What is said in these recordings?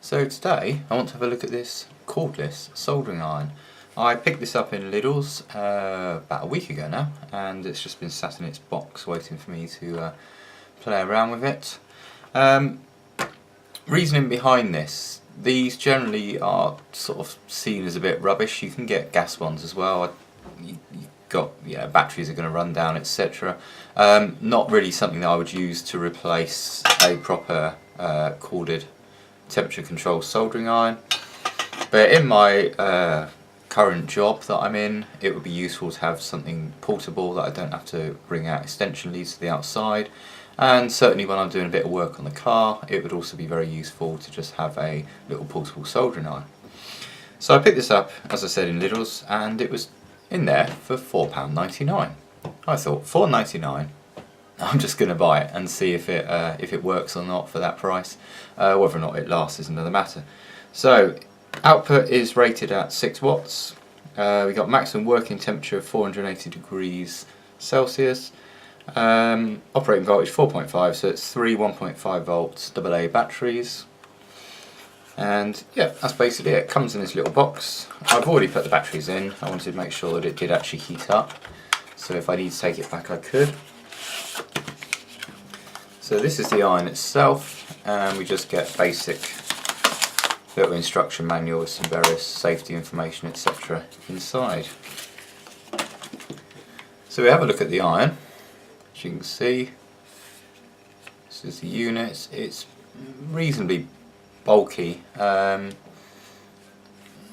So today I want to have a look at this cordless soldering iron. I picked this up in Lidl's about a week ago now, and it's just been sat in its box waiting for me to play around with it. Reasoning behind this, these generally are sort of seen as a bit rubbish. You can get gas ones as well. Batteries are going to run down, etc. Not really something that I would use to replace a proper corded temperature control soldering iron, but in my current job that I'm in, it would be useful to have something portable that I don't have to bring out extension leads to the outside, and certainly when I'm doing a bit of work on the car, it would also be very useful to just have a little portable soldering iron. So I picked this up, as I said, in Lidl's, and it was in there for £4.99. I thought, £4.99, I'm just going to buy it and see if it works or not for that price. Whether or not it lasts is another matter. So output is rated at 6 watts. We got maximum working temperature of 480 degrees Celsius. Operating voltage 4.5, so it's 3 1.5 volts AA batteries. And yeah, that's basically it. It comes in this little box. I've already put the batteries in. I wanted to make sure that it did actually heat up, so if I need to take it back I could. So this is the iron itself, and we just get basic little instruction manual with some various safety information, etc. inside. So we have a look at the iron. As you can see, this is the unit. It's reasonably bulky. I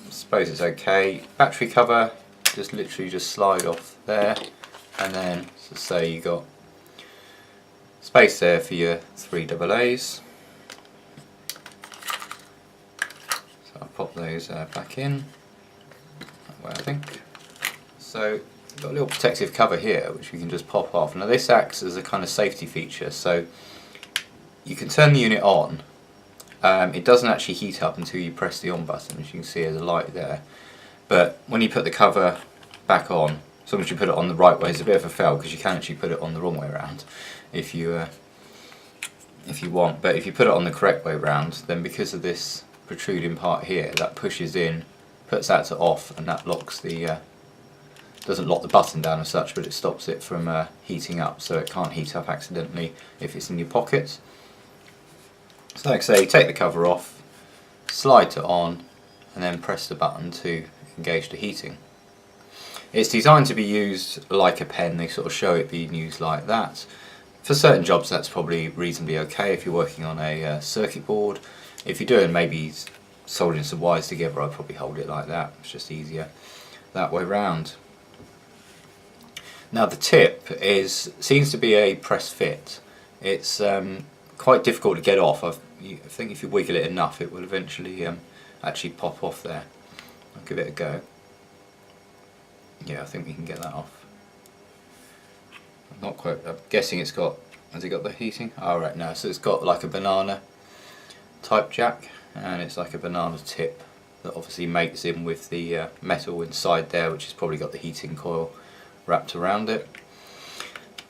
suppose it's okay. Battery cover, just literally just slide off there, and then, so say you got space there for your 3 AA's. So I'll pop those back in that way, I think. So you've got a little protective cover here which we can just pop off. Now this acts as a kind of safety feature, so you can turn the unit on. It doesn't actually heat up until you press the on button, as you can see there's a light there. But when you put the cover back on, as long as you put it on the right way, it's a bit of a fail because you can actually put it on the wrong way around if you want. But if you put it on the correct way around, then because of this protruding part here, that pushes in, puts that to off, and that locks the doesn't lock the button down as such, but it stops it from heating up, so it can't heat up accidentally if it's in your pocket. So like I say, take the cover off, slide it on, and then press the button to engage the heating. It's designed to be used like a pen. They sort of show it being used like that. For certain jobs that's probably reasonably okay if you're working on a circuit board. If you're doing maybe soldering some wires together, I'd probably hold it like that. It's just easier that way round. Now the tip seems to be a press fit. It's quite difficult to get off. I think if you wiggle it enough it will eventually actually pop off there. I'll give it a go. Yeah, I think we can get that off. Not quite. I'm guessing it's got. Has it got the heating? Oh right, no. So it's got like a banana type jack, and it's like a banana tip that obviously mates in with the metal inside there, which has probably got the heating coil wrapped around it.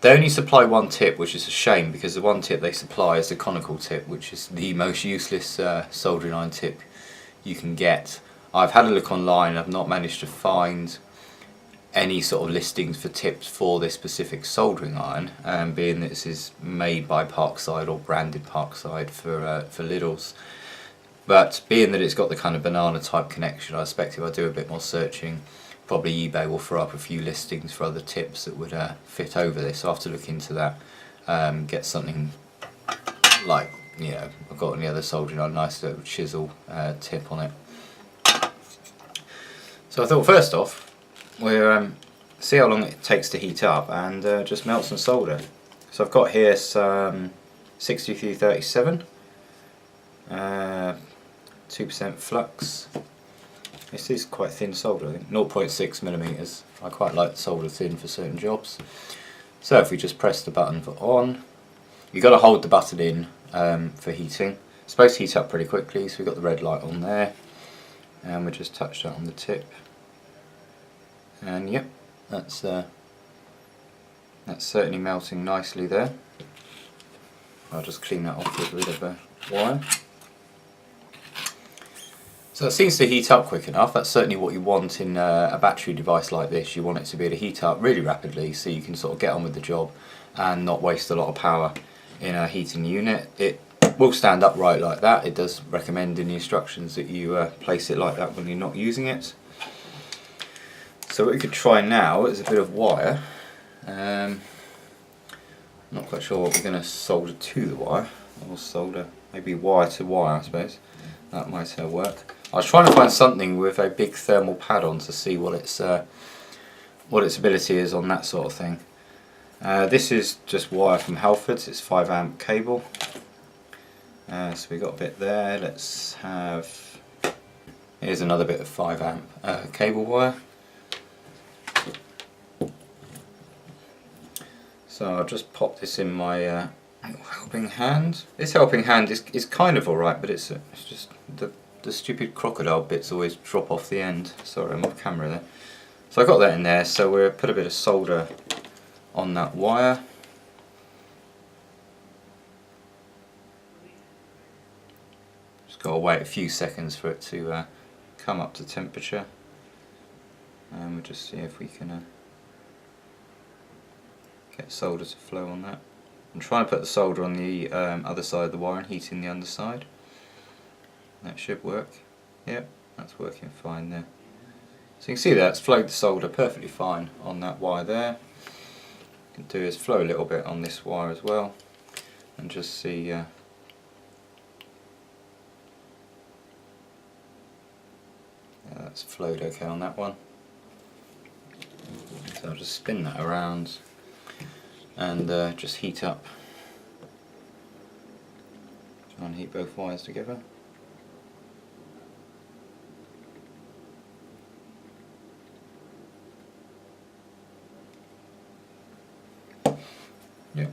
They only supply one tip, which is a shame because the one tip they supply is the conical tip, which is the most useless soldering iron tip you can get. I've had a look online. I've not managed to find any sort of listings for tips for this specific soldering iron, being that this is made by Parkside or branded Parkside for Lidl's. But being that it's got the kind of banana type connection, I expect if I do a bit more searching, probably eBay will throw up a few listings for other tips that would fit over this. So I'll have to look into that, get something like, you know, I've got any other soldering iron, nice little chisel tip on it. So I thought first off, we'll see how long it takes to heat up and just melt some solder. So I've got here some 6337, 2% flux. This is quite thin solder, I think 0.6mm. I quite like solder thin for certain jobs. So if we just press the button for on, you've got to hold the button in for heating. It's supposed to heat up pretty quickly, so we've got the red light on there, and we just touch that on the tip. And yep, that's certainly melting nicely there. I'll just clean that off with a bit of a wire. So it seems to heat up quick enough. That's certainly what you want in a battery device like this. You want it to be able to heat up really rapidly so you can sort of get on with the job and not waste a lot of power in a heating unit. It will stand upright like that. It does recommend in the instructions that you place it like that when you're not using it. So what we could try now is a bit of wire. Not quite sure what we're going to solder to the wire. We'll solder maybe wire to wire, I suppose. That might work. I was trying to find something with a big thermal pad on to see what its ability is on that sort of thing. This is just wire from Halfords. It's 5 amp cable. So we got a bit there. Let's have. Here's another bit of 5 amp cable wire. So I'll just pop this in my helping hand. This helping hand is kind of alright, but it's just the stupid crocodile bits always drop off the end. Sorry, I'm off camera there. So I got that in there, so we'll put a bit of solder on that wire. Just got to wait a few seconds for it to come up to temperature. And we'll just see if we can get solder to flow on that. I'm trying to put the solder on the other side of the wire and heating the underside. That should work. Yep, that's working fine there. So you can see that it's flowed the solder perfectly fine on that wire there. What you can do is flow a little bit on this wire as well and just see yeah, that's flowed okay on that one. So I'll just spin that around and just heat up. Try and heat both wires together. Yeah.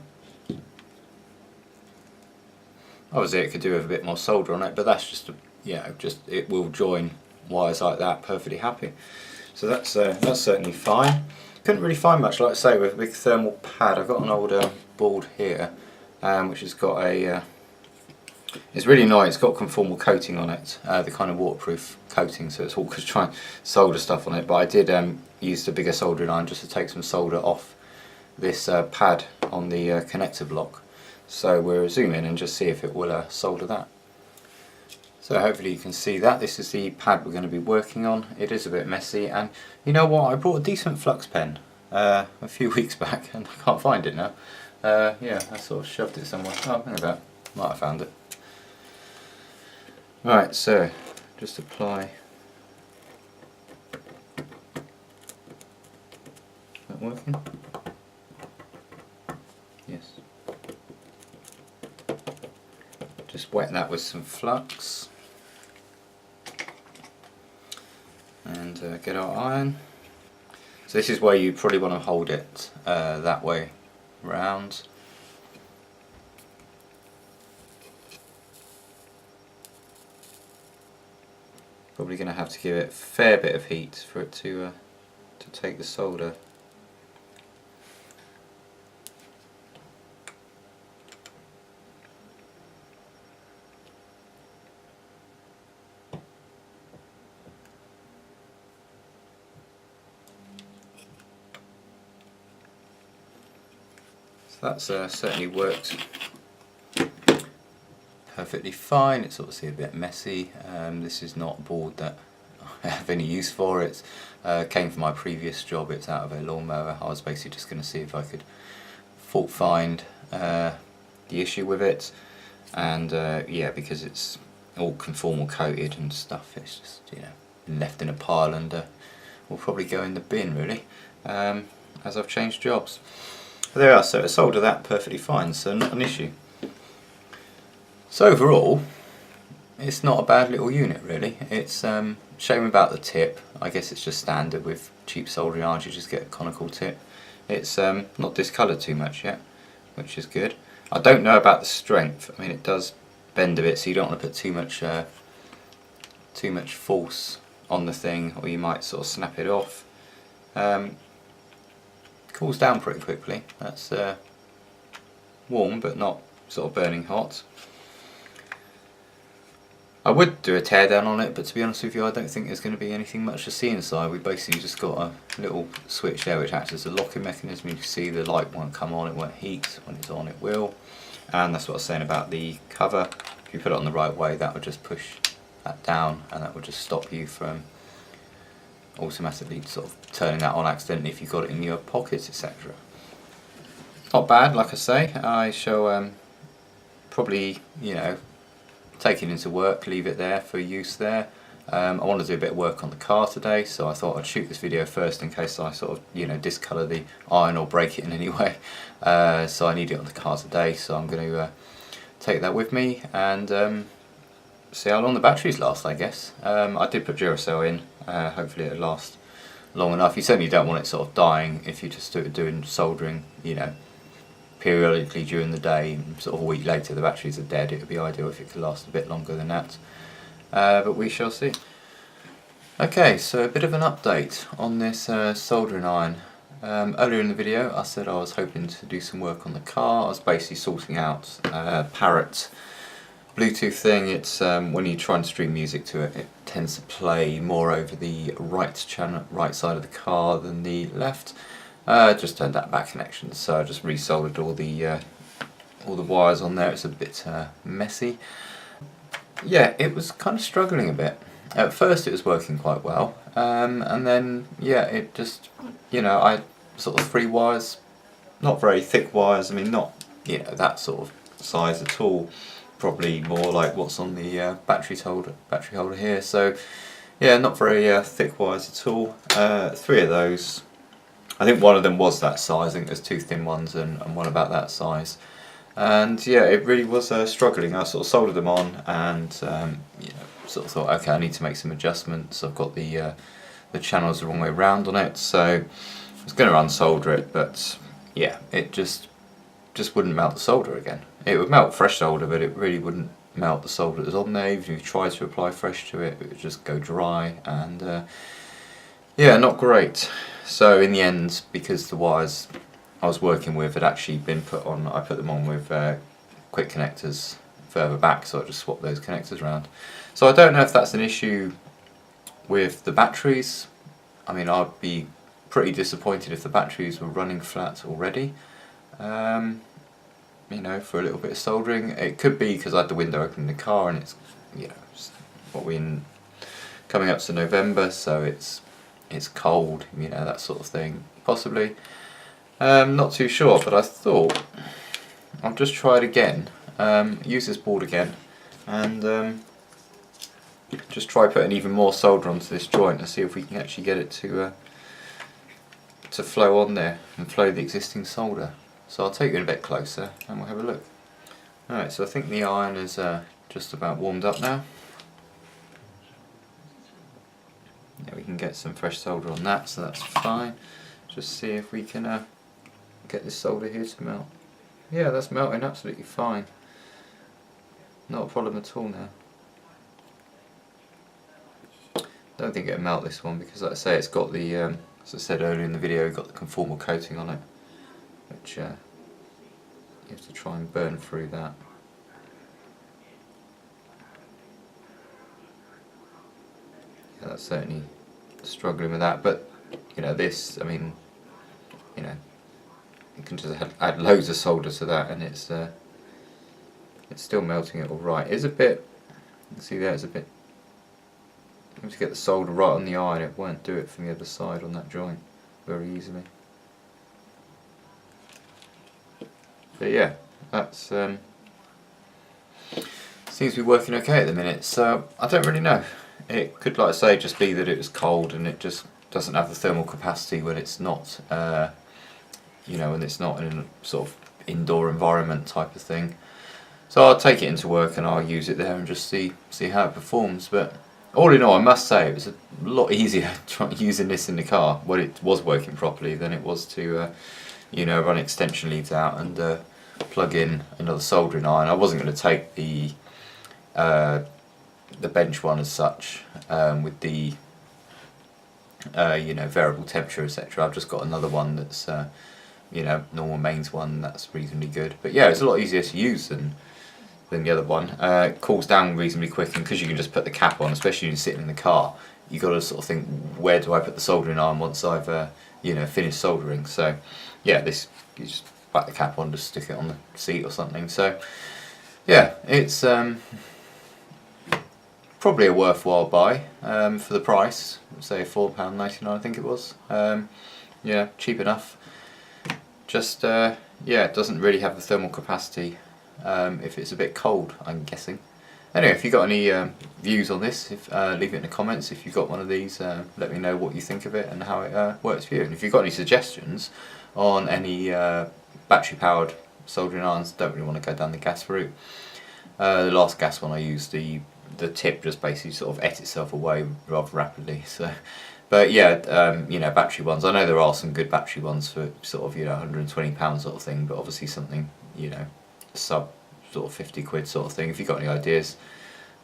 Obviously it could do with a bit more solder on it, but that's just it will join wires like that perfectly happy. So that's certainly fine. Couldn't really find much, like I say, with a big thermal pad. I've got an older board here, which has got a. It's really nice. It's got conformal coating on it, the kind of waterproof coating, so it's awkward to try and solder stuff on it. But I did use the bigger soldering iron just to take some solder off this pad on the connector block. So we'll zoom in and just see if it will solder that. So hopefully you can see that. This is the pad we're going to be working on. It is a bit messy, and you know what, I brought a decent flux pen a few weeks back and I can't find it now. Yeah, I sort of shoved it somewhere. Oh, hang about. Might have found it. Right, so just apply. Is that working? Yes. Just wet that with some flux and get our iron. So this is where you probably want to hold it that way round. Probably going to have to give it a fair bit of heat for it to take the solder. So that's certainly worked perfectly fine. It's obviously a bit messy. This is not a board that I have any use for. It came from my previous job. It's out of a lawnmower. I was basically just going to see if I could fault find the issue with it, and yeah, because it's all conformal coated and stuff, it's just, you know, left in a pile and will probably go in the bin really, as I've changed jobs. But there we are. So I soldered that perfectly fine, so not an issue. So overall, it's not a bad little unit really. It's shame about the tip. I guess it's just standard with cheap soldering irons, you just get a conical tip. It's not discoloured too much yet, which is good. I don't know about the strength. I mean, it does bend a bit, so you don't want to put too much force on the thing, or you might sort of snap it off. Cools down pretty quickly. That's warm, but not sort of burning hot. I would do a teardown on it, but to be honest with you, I don't think there's going to be anything much to see inside. We basically just got a little switch there which acts as a locking mechanism. You can see the light won't come on, it won't heat. When it's on, it will. And that's what I was saying about the cover. If you put it on the right way, that would just push that down, and that would just stop you from automatically sort of turning that on accidentally if you've got it in your pockets, etc. Not bad, like I say. I shall probably, take it into work, leave it there for use there. I want to do a bit of work on the car today, so I thought I'd shoot this video first in case I sort of, discolour the iron or break it in any way. So I need it on the car today, so I'm going to take that with me and see how long the batteries last, I guess. I did put Duracell in, hopefully it'll last long enough. You certainly don't want it sort of dying if you just doing soldering, periodically during the day, and sort of a week later the batteries are dead. It would be ideal if it could last a bit longer than that, but we shall see. Okay, so a bit of an update on this soldering iron. Earlier in the video I said I was hoping to do some work on the car. I was basically sorting out Parrot Bluetooth thing. It's when you try and stream music to it, it tends to play more over the right side of the car than the left. Just turned that back connection, so I just resoldered all the wires on there. It's a bit messy. Yeah, it was kind of struggling a bit. At first it was working quite well, and then it just, I sort of 3 wires, not very thick wires. I mean, not that sort of size at all. Probably more like what's on the battery holder here. So yeah, not very thick wires at all. 3 of those. I think one of them was that size. I think there's 2 thin ones and one about that size. And yeah, it really was struggling. I sort of soldered them on and sort of thought, okay, I need to make some adjustments. I've got the channels the wrong way round on it, so I was going to unsolder it, but yeah, it just wouldn't melt the solder again. It would melt fresh solder, but it really wouldn't melt the solder that was on there. Even if you tried to apply fresh to it, it would just go dry, and yeah, not great. So in the end, because the wires I was working with had actually been put on, I put them on with quick connectors further back, so I just swapped those connectors around. So I don't know if that's an issue with the batteries. I mean, I'd be pretty disappointed if the batteries were running flat already. For a little bit of soldering. It could be because I had the window open in the car, and it's coming up to November, so it's cold, that sort of thing, possibly. Not too sure, but I thought I'll just try it again, use this board again, and just try putting even more solder onto this joint and see if we can actually get it to flow on there and flow the existing solder. So I'll take you in a bit closer and we'll have a look. Alright, so I think the iron is just about warmed up now. Yeah, we can get some fresh solder on that, so that's fine. Just see if we can get this solder here to melt. Yeah, that's melting absolutely fine. Not a problem at all now. Don't think it'll melt this one because, like I say, it's got the, as I said earlier in the video, got the conformal coating on it, which you have to try and burn through that. Yeah, that's certainly struggling with that, but this, I mean, you can just add loads of solder to that and it's still melting it all right. It's a bit, you can see there, it's a bit, you have to get the solder right on the iron. It won't do it from the other side on that joint very easily. But yeah, that's seems to be working okay at the minute, so I don't really know. It could, like I say, just be that it was cold and it just doesn't have the thermal capacity when it's not, when it's not in a sort of indoor environment type of thing. So I'll take it into work and I'll use it there and just see how it performs. But all in all, I must say it was a lot easier using this in the car when it was working properly than it was to run extension leads out and plug in another soldering iron. I wasn't going to take the bench one as such, with the variable temperature, etc. I've just got another one that's normal mains one that's reasonably good. But yeah, it's a lot easier to use than than the other one. It cools down reasonably quick, and because you can just put the cap on, especially when you're sitting in the car, you got to sort of think, where do I put the soldering iron once I've finished soldering? So yeah, this, you just whack the cap on, just stick it on the seat or something. So yeah, it's probably a worthwhile buy for the price. Say £4.99, I think it was. Yeah, cheap enough. Just yeah, it doesn't really have the thermal capacity if it's a bit cold, I'm guessing. Anyway, if you've got any views on this, leave it in the comments. If you've got one of these, let me know what you think of it and how it works for you. And if you've got any suggestions on any battery powered soldering irons, don't really want to go down the gas route. The last gas one I used, the tip just basically sort of ate itself away rather rapidly. So, but yeah, battery ones. I know there are some good battery ones for sort of £120 sort of thing, but obviously something sub sort of 50 quid sort of thing. If you've got any ideas,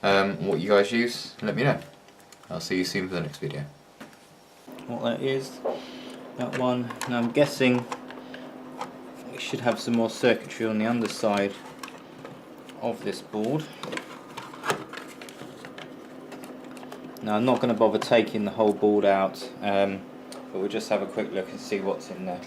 what you guys use, let me know. I'll see you soon for the next video. What that is, that one. Now I'm guessing we should have some more circuitry on the underside of this board. Now I'm not going to bother taking the whole board out, but we'll just have a quick look and see what's in there.